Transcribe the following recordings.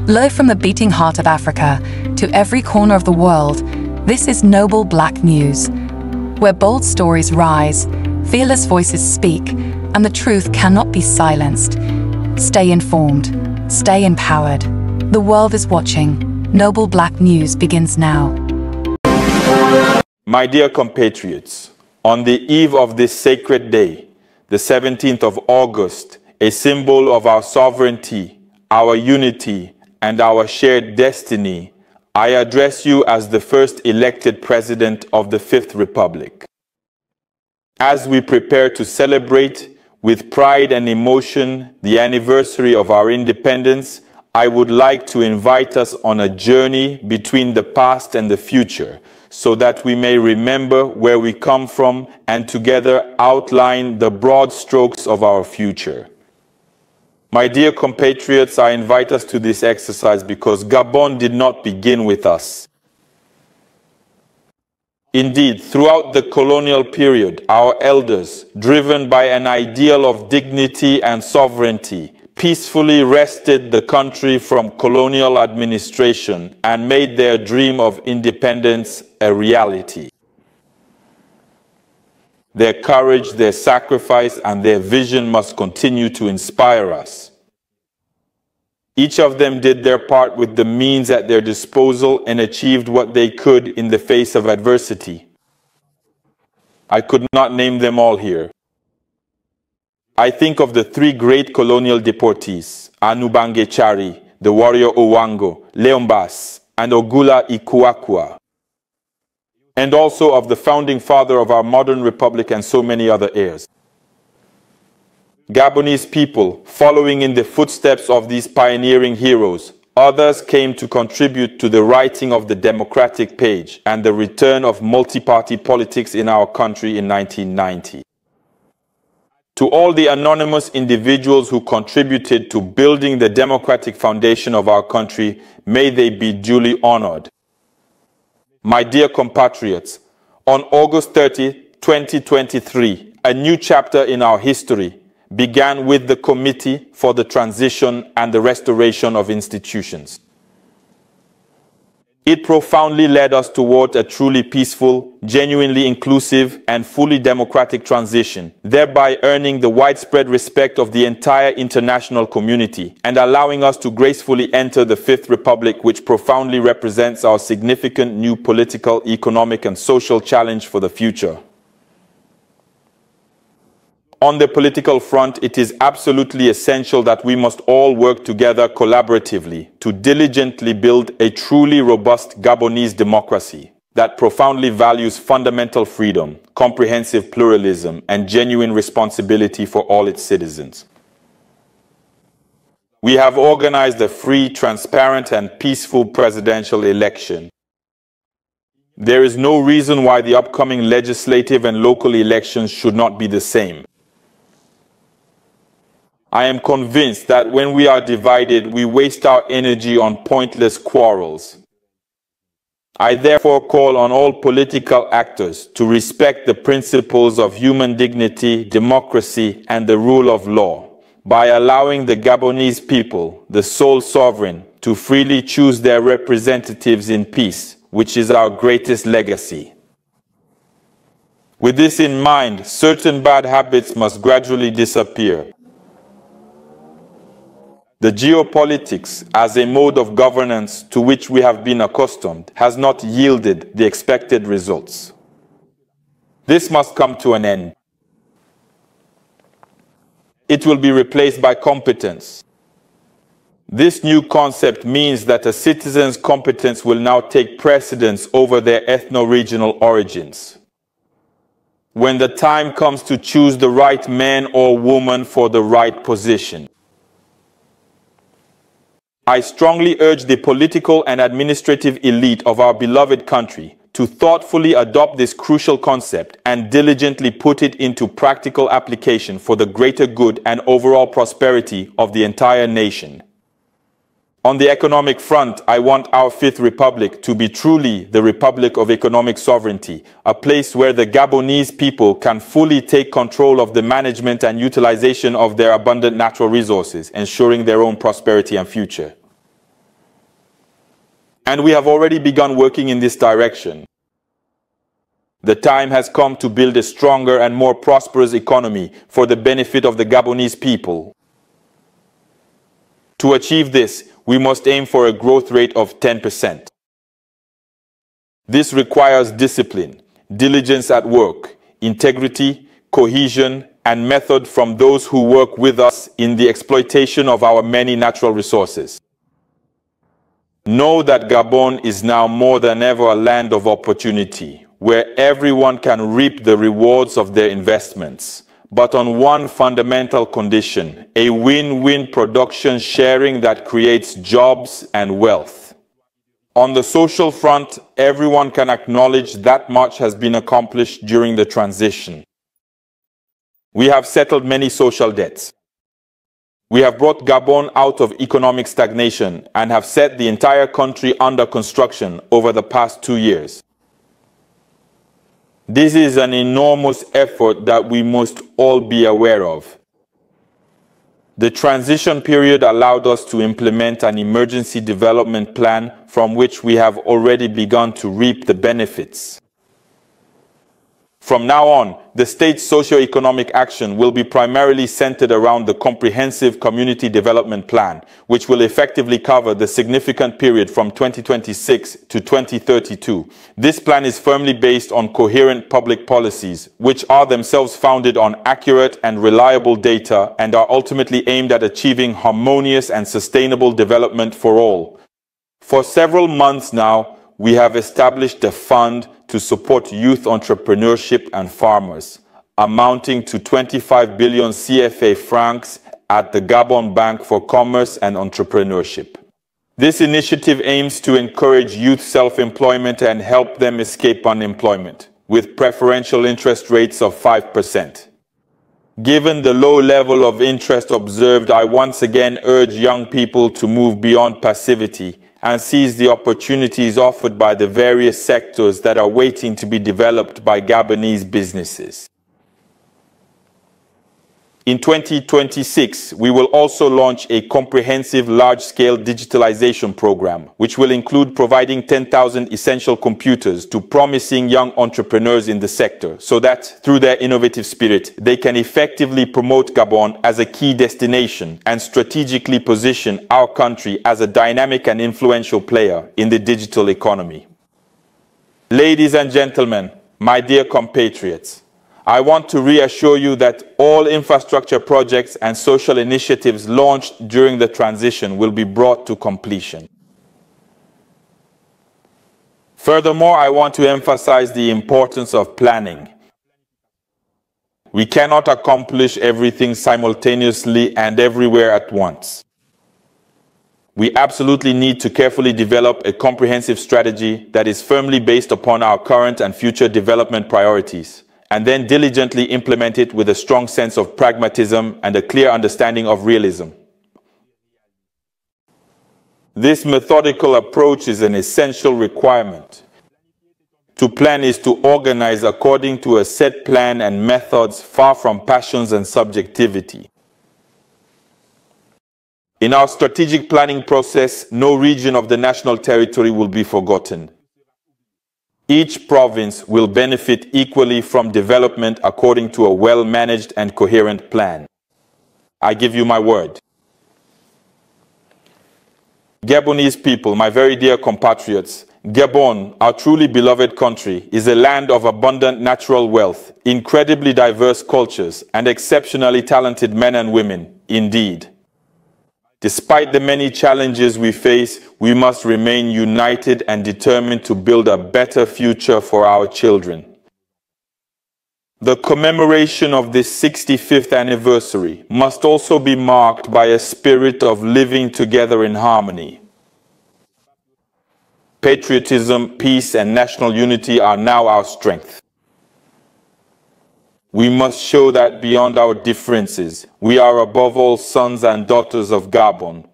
Live from the beating heart of Africa to every corner of the world, this is Noble Black News, where bold stories rise, fearless voices speak, and the truth cannot be silenced. Stay informed, stay empowered. The world is watching. Noble Black News begins now. My dear compatriots, on the eve of this sacred day, the 17th of August, a symbol of our sovereignty, our unity, and our shared destiny, I address you as the first elected president of the Fifth Republic. As we prepare to celebrate with pride and emotion the anniversary of our independence, I would like to invite us on a journey between the past and the future, so that we may remember where we come from and together outline the broad strokes of our future. My dear compatriots, I invite us to this exercise because Gabon did not begin with us. Indeed, throughout the colonial period, our elders, driven by an ideal of dignity and sovereignty, peacefully wrested the country from colonial administration and made their dream of independence a reality. Their courage, their sacrifice, and their vision must continue to inspire us. Each of them did their part with the means at their disposal and achieved what they could in the face of adversity. I could not name them all here. I think of the three great colonial deportees, Anubange Chari, the warrior Owango, Leombas, and Ogula Ikuakua, and also of the founding father of our modern republic and so many other heirs. Gabonese people, following in the footsteps of these pioneering heroes, others came to contribute to the writing of the democratic page and the return of multi-party politics in our country in 1990. To all the anonymous individuals who contributed to building the democratic foundation of our country, may they be duly honored. My dear compatriots, on August 30, 2023, a new chapter in our history began with the Committee for the Transition and the Restoration of Institutions. It profoundly led us toward a truly peaceful, genuinely inclusive, and fully democratic transition, thereby earning the widespread respect of the entire international community and allowing us to gracefully enter the Fifth Republic, which profoundly represents our significant new political, economic, and social challenge for the future. On the political front, it is absolutely essential that we must all work together collaboratively to diligently build a truly robust Gabonese democracy that profoundly values fundamental freedom, comprehensive pluralism, and genuine responsibility for all its citizens. We have organized a free, transparent, and peaceful presidential election. There is no reason why the upcoming legislative and local elections should not be the same. I am convinced that when we are divided, we waste our energy on pointless quarrels. I therefore call on all political actors to respect the principles of human dignity, democracy, and the rule of law by allowing the Gabonese people, the sole sovereign, to freely choose their representatives in peace, which is our greatest legacy. With this in mind, certain bad habits must gradually disappear. The geopolitics as a mode of governance to which we have been accustomed has not yielded the expected results. This must come to an end. It will be replaced by competence. This new concept means that a citizen's competence will now take precedence over their ethno-regional origins. When the time comes to choose the right man or woman for the right position, I strongly urge the political and administrative elite of our beloved country to thoughtfully adopt this crucial concept and diligently put it into practical application for the greater good and overall prosperity of the entire nation. On the economic front, I want our Fifth Republic to be truly the Republic of Economic Sovereignty, a place where the Gabonese people can fully take control of the management and utilization of their abundant natural resources, ensuring their own prosperity and future. and we have already begun working in this direction. The time has come to build a stronger and more prosperous economy for the benefit of the Gabonese people. To achieve this, we must aim for a growth rate of 10%. This requires discipline, diligence at work, integrity, cohesion, and method from those who work with us in the exploitation of our many natural resources. Know that Gabon is now more than ever a land of opportunity, where everyone can reap the rewards of their investments, but on one fundamental condition: a win-win production sharing that creates jobs and wealth. On the social front, everyone can acknowledge that much has been accomplished during the transition. We have settled many social debts. We have brought Gabon out of economic stagnation and have set the entire country under construction over the past 2 years. This is an enormous effort that we must all be aware of. The transition period allowed us to implement an emergency development plan from which we have already begun to reap the benefits. From now on, the state's socio-economic action will be primarily centered around the comprehensive community development plan, which will effectively cover the significant period from 2026 to 2032. This plan is firmly based on coherent public policies, which are themselves founded on accurate and reliable data and are ultimately aimed at achieving harmonious and sustainable development for all. For several months now, we have established a fund to support youth entrepreneurship and farmers, amounting to 25 billion CFA francs at the Gabon Bank for Commerce and Entrepreneurship. This initiative aims to encourage youth self-employment and help them escape unemployment, with preferential interest rates of 5%. Given the low level of interest observed, I once again urge young people to move beyond passivity and seize the opportunities offered by the various sectors that are waiting to be developed by Gabonese businesses. In 2026, we will also launch a comprehensive large-scale digitalization program, which will include providing 10,000 essential computers to promising young entrepreneurs in the sector, so that, through their innovative spirit, they can effectively promote Gabon as a key destination and strategically position our country as a dynamic and influential player in the digital economy. Ladies and gentlemen, my dear compatriots, I want to reassure you that all infrastructure projects and social initiatives launched during the transition will be brought to completion. Furthermore, I want to emphasize the importance of planning. We cannot accomplish everything simultaneously and everywhere at once. We absolutely need to carefully develop a comprehensive strategy that is firmly based upon our current and future development priorities, and then diligently implement it with a strong sense of pragmatism and a clear understanding of realism. This methodical approach is an essential requirement. To plan is to organize according to a set plan and methods, far from passions and subjectivity. In our strategic planning process, no region of the national territory will be forgotten. Each province will benefit equally from development according to a well-managed and coherent plan. I give you my word. Gabonese people, my very dear compatriots, Gabon, our truly beloved country, is a land of abundant natural wealth, incredibly diverse cultures, and exceptionally talented men and women, indeed. Despite the many challenges we face, we must remain united and determined to build a better future for our children. The commemoration of this 65th anniversary must also be marked by a spirit of living together in harmony. Patriotism, peace, and national unity are now our strength. We must show that beyond our differences, we are above all sons and daughters of Gabon.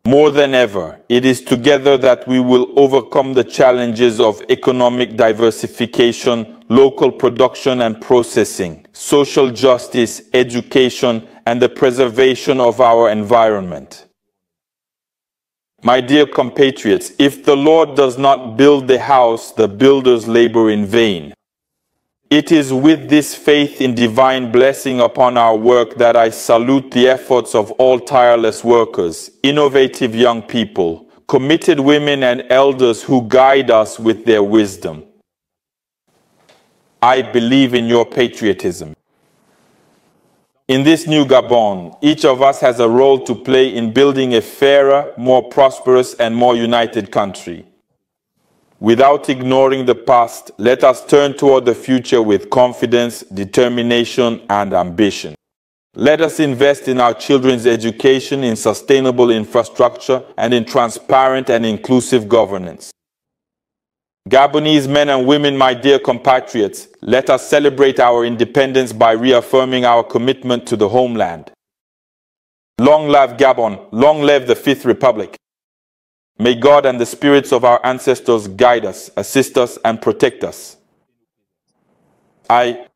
More than ever, it is together that we will overcome the challenges of economic diversification, local production and processing, social justice, education, and the preservation of our environment. My dear compatriots, if the Lord does not build the house, the builders labor in vain. It is with this faith in divine blessing upon our work that I salute the efforts of all tireless workers, innovative young people, committed women and elders who guide us with their wisdom. I believe in your patriotism. In this new Gabon, each of us has a role to play in building a fairer, more prosperous, and more united country. Without ignoring the past, let us turn toward the future with confidence, determination, and ambition. Let us invest in our children's education, in sustainable infrastructure, and in transparent and inclusive governance. Gabonese men and women, my dear compatriots, let us celebrate our independence by reaffirming our commitment to the homeland. Long live Gabon, long live the Fifth Republic. May God and the spirits of our ancestors guide us, assist us, and protect us. I